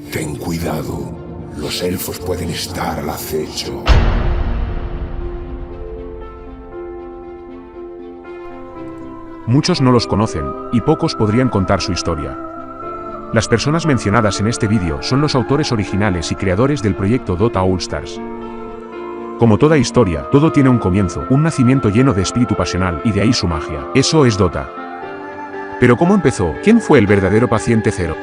Ten cuidado, los elfos pueden estar al acecho. Muchos no los conocen, y pocos podrían contar su historia. Las personas mencionadas en este vídeo son los autores originales y creadores del proyecto Dota All Stars. Como toda historia, todo tiene un comienzo, un nacimiento lleno de espíritu pasional, y de ahí su magia. Eso es Dota. Pero ¿cómo empezó? ¿Quién fue el verdadero paciente cero?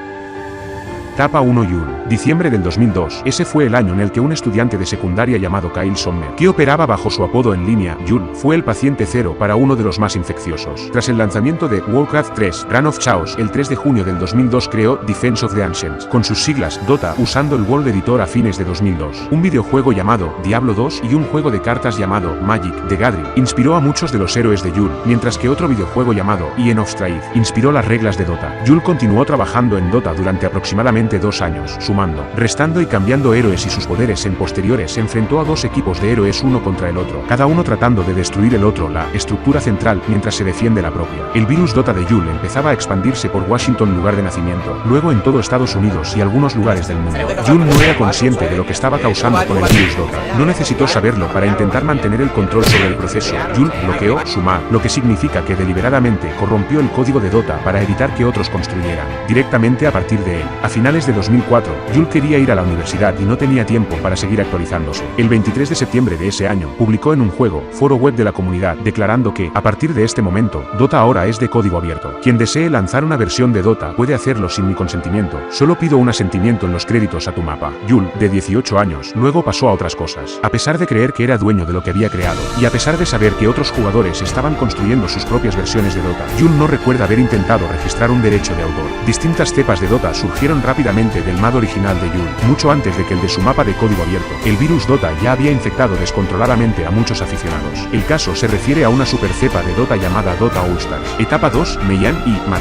Etapa 1 Yule, diciembre del 2002. Ese fue el año en el que un estudiante de secundaria llamado Kyle Sommer, que operaba bajo su apodo en línea, Yule, fue el paciente cero para uno de los más infecciosos. Tras el lanzamiento de Warcraft 3, Reign of Chaos, el 3 de junio del 2002 creó Defense of the Ancients, con sus siglas Dota, usando el World Editor a fines de 2002. Un videojuego llamado Diablo 2 y un juego de cartas llamado Magic, the Gathering, inspiró a muchos de los héroes de Yule, mientras que otro videojuego llamado Aeon of Strife inspiró las reglas de Dota. Yule continuó trabajando en Dota durante aproximadamente 2 años, sumando, restando y cambiando héroes y sus poderes. En posteriores se enfrentó a 2 equipos de héroes uno contra el otro, cada uno tratando de destruir el otro, la estructura central, mientras se defiende la propia. El virus Dota de Yule empezaba a expandirse por Washington, lugar de nacimiento, luego en todo Estados Unidos y algunos lugares del mundo. Yule no era consciente de lo que estaba causando con el virus Dota. No necesitó saberlo para intentar mantener el control sobre el proceso. Yule bloqueó su MAD, lo que significa que deliberadamente corrompió el código de Dota para evitar que otros construyeran directamente a partir de él. A finales de 2004, Yule quería ir a la universidad y no tenía tiempo para seguir actualizándose. El 23 de septiembre de ese año, publicó en un foro web de la comunidad, declarando que, a partir de este momento, Dota ahora es de código abierto. Quien desee lanzar una versión de Dota puede hacerlo sin mi consentimiento. Solo pido un asentimiento en los créditos a tu mapa. Yule, de 18 años, luego pasó a otras cosas. A pesar de creer que era dueño de lo que había creado, y a pesar de saber que otros jugadores estaban construyendo sus propias versiones de Dota, Yule no recuerda haber intentado registrar un derecho de autor. Distintas cepas de Dota surgieron rápidamente del MAD original de Yule, mucho antes de que el de su mapa de código abierto. El virus Dota ya había infectado descontroladamente a muchos aficionados. El caso se refiere a una super cepa de Dota llamada Dota All Stars. Etapa 2, Mei-Yan y Mad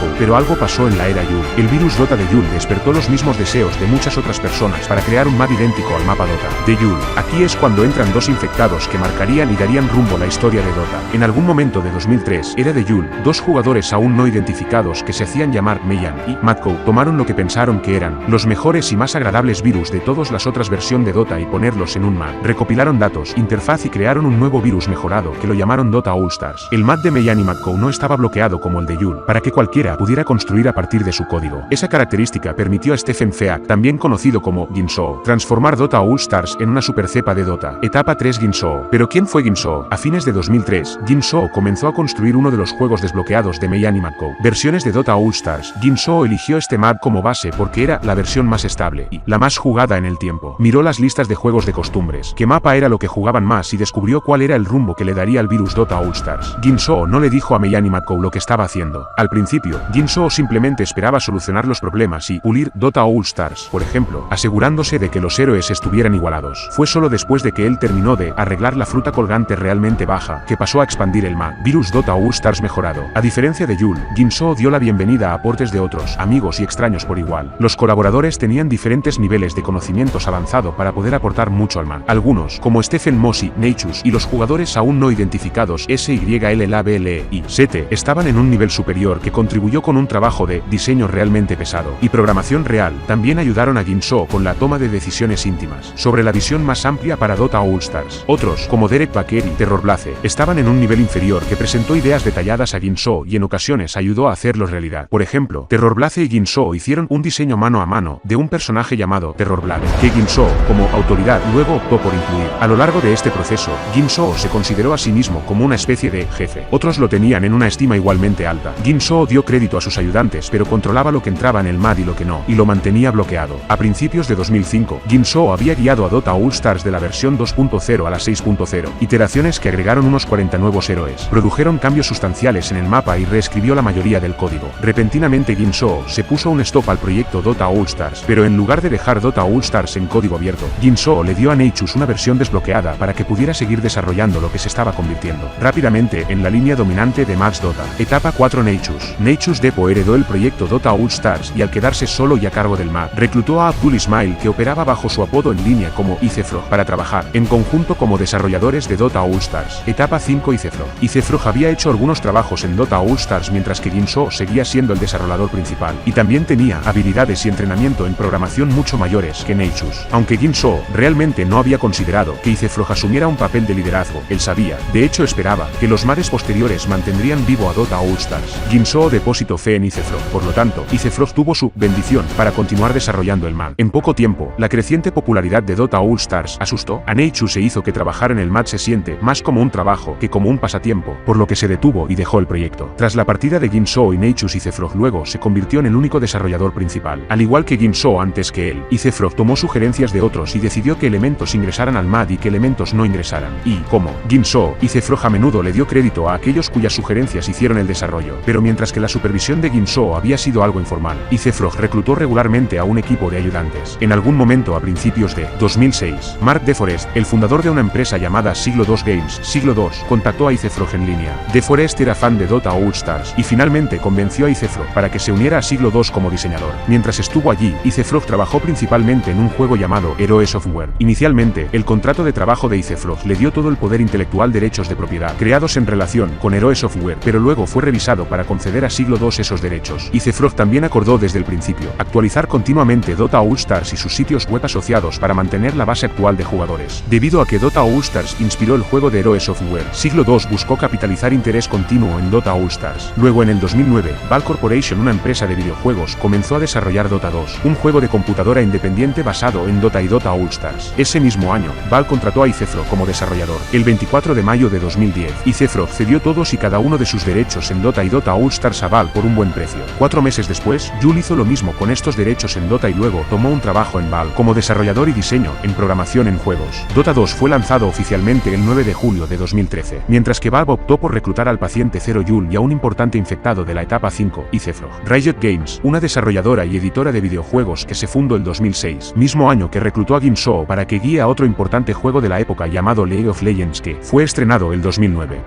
Cow. Pero algo pasó en la era Yule. El virus Dota de Yule despertó los mismos deseos de muchas otras personas para crear un MAD idéntico al mapa Dota de Yule. Aquí es cuando entran 2 infectados que marcarían y darían rumbo a la historia de Dota. En algún momento de 2003, era de Yule, 2 jugadores aún no identificados que se hacían llamar Mei-Yan y Mad Cow tomaron lo que pensaron que eran los mejores y más agradables virus de todas las otras versiones de Dota y ponerlos en un MAD. Recopilaron datos, interfaz y crearon un nuevo virus mejorado que lo llamaron Dota All Stars. El MAD de Mei-Yan y Mad Cow no estaba bloqueado como el de Yule, para que cualquiera pudiera construir a partir de su código. Esa característica permitió a Stephen Feak, también conocido como Ginso, transformar Dota All Stars en una super cepa de Dota. Etapa 3 Ginso. ¿Pero quién fue Ginso? A fines de 2003, Ginso comenzó a construir uno de los juegos desbloqueados de Mei-Yan y Mad Cow, versiones de Dota All Stars. Ginso eligió este MAD como base porque era la versión más estable y la más jugada en el tiempo. Miró las listas de juegos de costumbres, qué mapa era lo que jugaban más y descubrió cuál era el rumbo que le daría al virus Dota All Stars. Ginso no le dijo a Mei-Yan y Mad Cow lo que estaba haciendo. Al principio, Ginso simplemente esperaba solucionar los problemas y pulir Dota All Stars, por ejemplo, asegurándose de que los héroes estuvieran igualados. Fue solo después de que él terminó de arreglar la fruta colgante realmente baja, que pasó a expandir el MAD, virus Dota All Stars mejorado. A diferencia de Yule, Ginso dio la bienvenida a aportes de otros, amigos y extraños por igual. Los colaboradores tenían diferentes niveles de conocimientos avanzado para poder aportar mucho al MAD. Algunos, como Stephen Mossy, Neichus y los jugadores aún no identificados SYLLABLE y Sete, estaban en un nivel superior que contribuyó con un trabajo de diseño realmente pesado y programación real. También ayudaron a Ginso con la toma de decisiones íntimas sobre la visión más amplia para Dota All Stars. Otros, como Derek Baker y Terrorblaze, estaban en un nivel inferior que presentó ideas detalladas a Ginso y en ocasiones ayudó a hacerlo realidad. Por ejemplo, Terrorblaze y Ginso hicieron un diseño mano a mano de un personaje llamado Terrorblaze, que Ginso, como autoridad, luego optó por incluir. A lo largo de este proceso, Ginso se consideró a sí mismo como una especie de jefe. Otros lo tenían en una estima igualmente alta. Ginso dio crédito a sus ayudantes, pero controlaba lo que entraba en el MAD y lo que no, y lo mantenía bloqueado. A principios de 2005, Ginso había guiado a Dota All Stars de la versión 2.0 a la 6.0, iteraciones que agregaron unos 40 nuevos héroes, produjeron cambios sustanciales en el mapa y reescribió la mayoría del código. Repentinamente Ginso se puso un stop al proyecto Dota All Stars, pero en lugar de dejar Dota All Stars en código abierto, Ginso le dio a Neichus una versión desbloqueada para que pudiera seguir desarrollando lo que se estaba convirtiendo rápidamente en la línea dominante de Max Dota. Etapa 4 Neichus. Neichus Depot heredó el proyecto Dota All Stars y al quedarse solo y a cargo del MAD, reclutó a Abdul Ismail, que operaba bajo su apodo en línea como Icefrog, para trabajar en conjunto como desarrolladores de Dota All Stars. Etapa 5 Icefrog. Icefrog había hecho algunos trabajos en Dota All Stars mientras que Ginso seguía siendo el desarrollador principal, y también tenía habilidades y entrenamiento en programación mucho mayores que Neychus. Aunque Ginso realmente no había considerado que IceFrog asumiera un papel de liderazgo, él sabía, de hecho esperaba, que los mares posteriores mantendrían vivo a Dota All Stars. Ginso depositó fe en IceFrog, por lo tanto, IceFrog tuvo su bendición para continuar desarrollando el MAD. En poco tiempo, la creciente popularidad de Dota All Stars asustó a Neychus e hizo que trabajar en el MAD se siente más como un trabajo que como un pasatiempo, por lo que se detuvo y dejó el proyecto. Tras la partida de Ginso y Neychus, IceFrog luego se convirtió en el único desarrollador principal. Al igual que Ginso antes que él, IceFrog tomó sugerencias de otros y decidió que elementos ingresaran al MAD y que elementos no ingresaran. Y, como Ginso, IceFrog a menudo le dio crédito a aquellos cuyas sugerencias hicieron el desarrollo. Pero mientras que la supervisión de Ginso había sido algo informal, IceFrog reclutó regularmente a un equipo de ayudantes. En algún momento a principios de 2006, Mark DeForest, el fundador de una empresa llamada Siglo 2 Games, Siglo 2, contactó a IceFrog en línea. DeForest era fan de Dota All Stars y finalmente convenció a IceFrog para que se uniera a Siglo 2 como diseñador. Mientras estuvo allí, IceFrog trabajó principalmente en un juego llamado Heroe Software. Inicialmente, el contrato de trabajo de IceFrog le dio todo el poder intelectual, derechos de propiedad creados en relación con Heroe Software, pero luego fue revisado para conceder a Siglo 2 esos derechos. IceFrog también acordó desde el principio actualizar continuamente Dota All Stars y sus sitios web asociados para mantener la base actual de jugadores. Debido a que Dota All Stars inspiró el juego de Heroe Software, Siglo 2 buscó capitalizar interés continuo en Dota All Stars. Luego, en el 2009, Valve Corporation, una empresa de videojuegos, comenzó a desarrollar Dota 2, un juego de computadora independiente basado en Dota y Dota All Stars. Ese mismo año, Valve contrató a IceFrog como desarrollador. El 24 de mayo de 2010, IceFrog cedió todos y cada uno de sus derechos en Dota y Dota All Stars a Valve por un buen precio. 4 meses después, Yul hizo lo mismo con estos derechos en Dota y luego tomó un trabajo en Valve como desarrollador y diseño en programación en juegos. Dota 2 fue lanzado oficialmente el 9 de julio de 2013, mientras que Valve optó por reclutar al paciente 0 Yul y a un importante infectado de la etapa 5, IceFrog. Riot Games, una desarrolladora y editora de videojuegos que se fundó el 2006, mismo año que reclutó a Ginso para que guíe a otro importante juego de la época llamado League of Legends, que fue estrenado el 2009.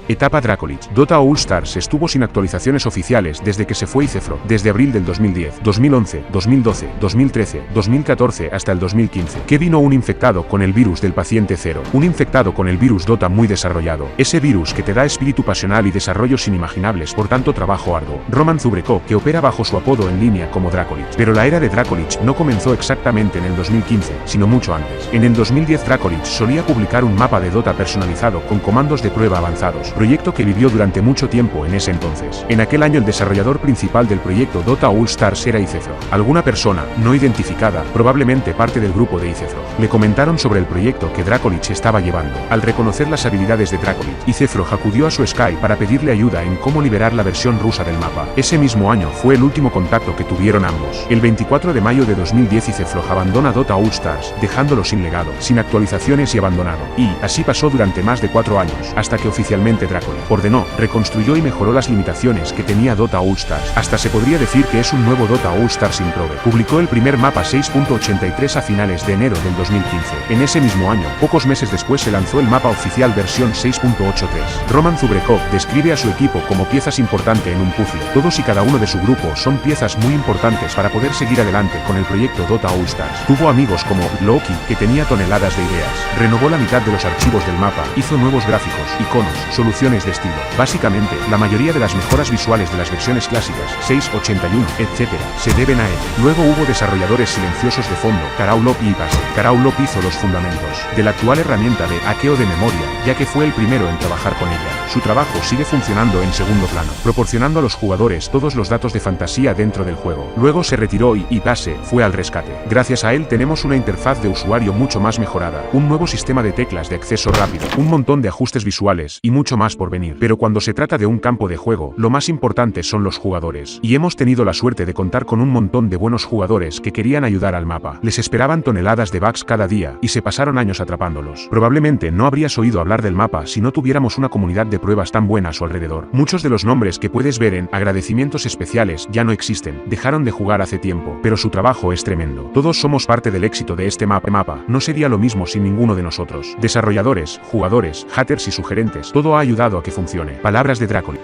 Etapa Dracolich. Dota All Stars estuvo sin actualizaciones oficiales desde que se fue IceFrog, desde abril del 2010, 2011, 2012, 2013, 2014 hasta el 2015, que vino un infectado con el virus del paciente 0, un infectado con el virus Dota muy desarrollado, ese virus que te da espíritu pasional y desarrollos inimaginables por tanto trabajo arduo. Roman Zubrekov, que opera bajo su apodo en línea como Dracolich. Pero la era de Dracolich no comenzó exactamente en el 2015, sino mucho antes. En el 2010 Dracolich solía publicar un mapa de Dota personalizado con comandos de prueba avanzados, proyecto que vivió durante mucho tiempo en ese entonces. En aquel año el desarrollador principal del proyecto Dota All Stars era IceFrog. Alguna persona, no identificada, probablemente parte del grupo de IceFrog, le comentaron sobre el proyecto que Dracolich estaba llevando. Al reconocer las habilidades de Dracolich, IceFrog acudió a su Skype para pedirle ayuda en cómo liberar la versión rusa del mapa. Ese mismo año fue el último contacto que tuvieron ambos. El 24 de mayo de 2010 IceFrog abandona Dota All Stars, dejándolo sin legado, sin actualizaciones y abandonado. Y, así pasó durante más de 4 años, hasta que oficialmente Dracolich ordenó, reconstruyó y mejoró las limitaciones que tenía Dota All Stars. Hasta se podría decir que es un nuevo Dota All Stars Improved. Publicó el primer mapa 6.83 a finales de enero del 2015. En ese mismo año, pocos meses después se lanzó el mapa oficial versión 6.83. Roman Zubrekov describe a su equipo como piezas importantes en un puzzle. Todos y cada uno de su grupo son piezas muy importantes para poder seguir adelante con el proyecto Dota All Stars. Tuvo amigos como Loki, que tenía toneladas de ideas. Renovó la mitad de los archivos del mapa, hizo nuevos gráficos, iconos, soluciones de estilo. Básicamente, la mayoría de las mejoras visuales de las versiones clásicas, 6.81, etc., se deben a él. Luego hubo desarrolladores silenciosos de fondo, Karaulov y Ipase. Karaulov hizo los fundamentos de la actual herramienta de hackeo de memoria, ya que fue el primero en trabajar con ella. Su trabajo sigue funcionando en segundo plano, proporcionando a los jugadores todos los datos de fantasía dentro del juego. Luego se retiró y Ipase fue al rescate. Gracias a él tenemos una interfaz de usuario mucho más mejorada, un nuevo sistema de teclas de acceso rápido, un montón de ajustes visuales y mucho más por venir. Pero cuando se trata de un campo de juego, lo más importante son los jugadores. Y hemos tenido la suerte de contar con un montón de buenos jugadores que querían ayudar al mapa. Les esperaban toneladas de bugs cada día, y se pasaron años atrapándolos. Probablemente no habrías oído hablar del mapa si no tuviéramos una comunidad de pruebas tan buena a su alrededor. Muchos de los nombres que puedes ver en agradecimientos especiales ya no existen, dejaron de jugar hace tiempo, pero su trabajo es tremendo. Todos somos parte del éxito de este mapa. No sería lo mismo sin ninguno de nosotros. Desarrolladores, jugadores, hackers y sugerentes, todo ha ayudado a que funcione. Palabras de Dracolich.